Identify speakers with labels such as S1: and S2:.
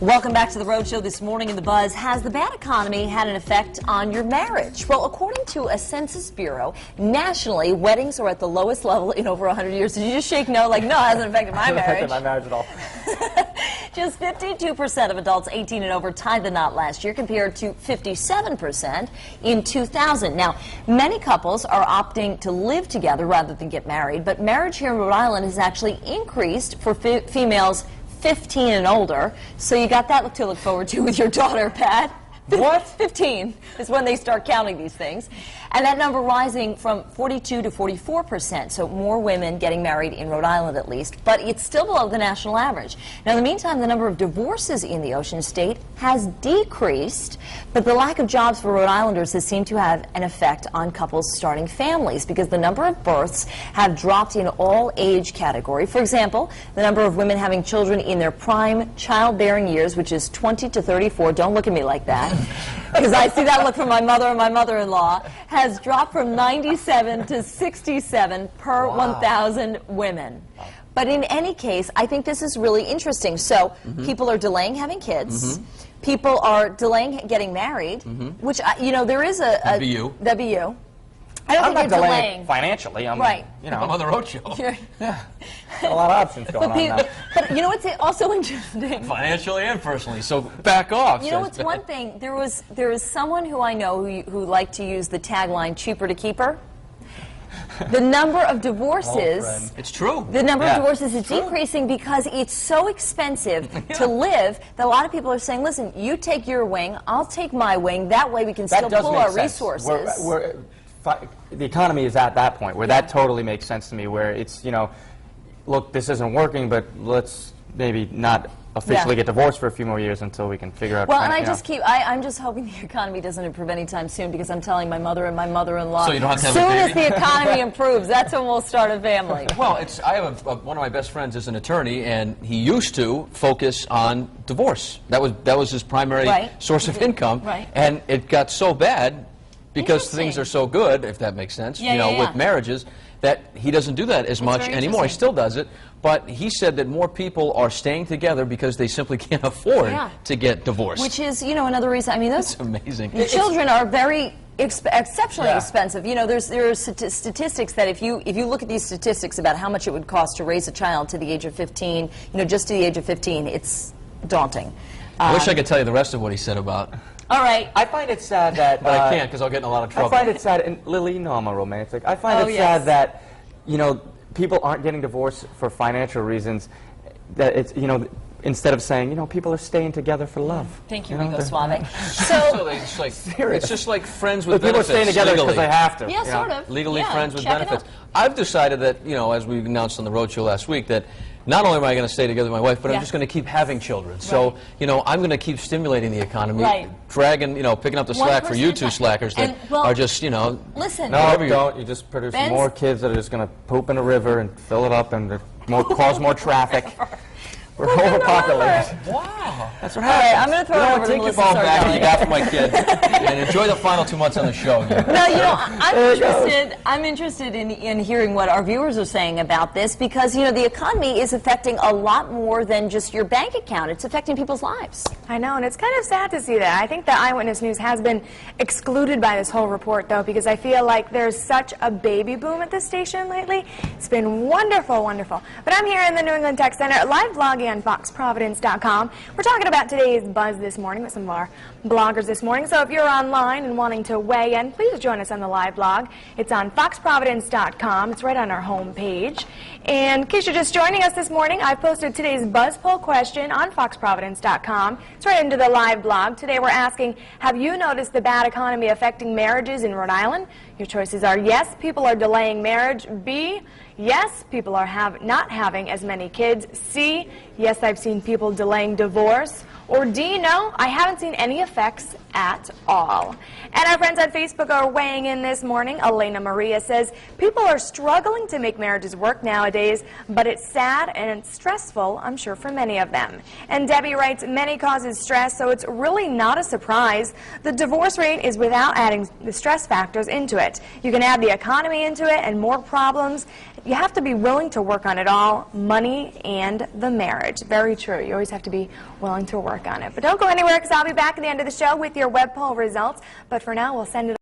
S1: Welcome back to the Rhode Show. This morning in the Buzz, has the bad economy had an effect on your marriage? Well, according to a Census Bureau, nationally, weddings are at the lowest level in over 100 years. Did you just shake no? Like, no, it hasn't affected my marriage.
S2: It hasn't affected my marriage at all.
S1: Just 52% of adults 18 and over tied the knot last year, compared to 57% in 2000. Now, many couples are opting to live together rather than get married, but marriage here in Rhode Island has actually increased for females 15 and older. So you got that to look forward to with your daughter, Pat.
S2: What?
S1: 15 is when they start counting these things. And that number rising from 42 to 44%, so more women getting married in Rhode Island at least, but it's still below the national average. Now, in the meantime, the number of divorces in the Ocean State has decreased, but the lack of jobs for Rhode Islanders has seemed to have an effect on couples starting families, because the number of births have dropped in all age category. For example, the number of women having children in their prime childbearing years, which is 20 to 34, don't look at me like that, because I see that look from my mother and my mother-in-law, has dropped from 97 to 67 per 1,000 women. But in any case, I think this is really interesting. So people are delaying having kids. People are delaying getting married, which, you know, there is a...
S3: That'd be you.
S1: That'd be you. I don't
S2: I'm
S1: think
S2: not
S1: you're
S2: delaying financially. I'm,
S1: right.
S2: You know,
S3: I'm on the road show.
S2: yeah, a lot of options going on now.
S1: But you know what's also interesting?
S3: Financially and personally, so back off.
S1: You know what's one thing? There was someone who I know who liked to use the tagline "cheaper to keep her." The number of divorces,
S3: it's true.
S1: The number of divorces is decreasing because it's so expensive to live that a lot of people are saying, listen, you take your wing, I'll take my wing, that way we can still pull our resources.
S2: The economy is at that point where that totally makes sense to me, where it's, you know, look, this isn't working, but let's maybe not officially get divorced for a few more years until we can figure out.
S1: Well, and I'm just hoping the economy doesn't improve anytime soon, because I'm telling my mother and my mother-in-law,
S3: so you don't have to have
S1: soon
S3: a baby?
S1: as the economy improves, that's when we'll start a family.
S3: Well, I have one of my best friends is an attorney, and he used to focus on divorce. That was his primary source of income, and it got so bad because things are so good, if that makes sense, with marriages, that he doesn't do that as much anymore. He still does it, but he said that more people are staying together because they simply can't afford to get divorced.
S1: Which is, you know, another reason. I mean,
S3: that's amazing.
S1: Children are very exceptionally expensive. You know, there are statistics that if you look at these statistics about how much it would cost to raise a child to the age of 15, you know, just to the age of 15, it's daunting.
S3: I wish I could tell you the rest of what he said about.
S1: All right.
S2: I find it sad that...
S3: But I can't, because I'll get in a lot of trouble.
S2: I find it sad, and Lily, you know I'm a romantic. I find it sad that, you know, people aren't getting divorced for financial reasons. That it's, you know, instead of saying, you know, people are staying together for love.
S1: Thank you, Rico Suave.
S3: So it's just like friends with benefits.
S2: People are staying together because they have to.
S1: Yeah, sort of.
S3: Legally friends with benefits. I've decided that, you know, as we announced on the Road Show last week, that not only am I going to stay together with my wife, but I'm just going to keep having children. So, you know, I'm going to keep stimulating the economy, dragging, you know, picking up the slack for you two slackers that are just, you know.
S1: Listen.
S2: No, don't. You just produce more kids that are just going to poop in a river and fill it up and cause more traffic. We're overpopulated.
S3: Wow.
S2: That's what happens.
S1: All right, I'm going to throw it over to
S3: take your ball back that you got from my kid and enjoy the final 2 months on the show.
S1: No, you know, I'm interested in hearing what our viewers are saying about this, because, you know, the economy is affecting a lot more than just your bank account. It's affecting people's lives.
S4: I know, and it's kind of sad to see that. I think that Eyewitness News has been excluded by this whole report, though, because I feel like there's such a baby boom at this station lately. It's been wonderful, wonderful. But I'm here in the New England Tech Center, live blogging on FoxProvidence.com. We're talking about today's buzz this morning with some of our bloggers this morning. So if you're online and wanting to weigh in, please join us on the live blog. It's on FoxProvidence.com. It's right on our home page. And in case you're just joining us this morning, I've posted today's buzz poll question on FoxProvidence.com. It's right into the live blog. Today we're asking, have you noticed the bad economy affecting marriages in Rhode Island? Your choices are yes, people are delaying marriage. B, yes, people are not having as many kids. C, yes, I've seen people delaying divorce. Or D, no, I haven't seen any effects at all. And our friends on Facebook are weighing in this morning. Elena Maria says, people are struggling to make marriages work nowadays, but it's sad and it's stressful, I'm sure, for many of them. And Debbie writes, many causes stress, so it's really not a surprise. The divorce rate is without adding the stress factors into it. You can add the economy into it and more problems. you have to be willing to work on it all, money and the marriage. Very true. You always have to be willing to work on it. But don't go anywhere, because I'll be back at the end of the show with your web poll results. But for now, we'll send it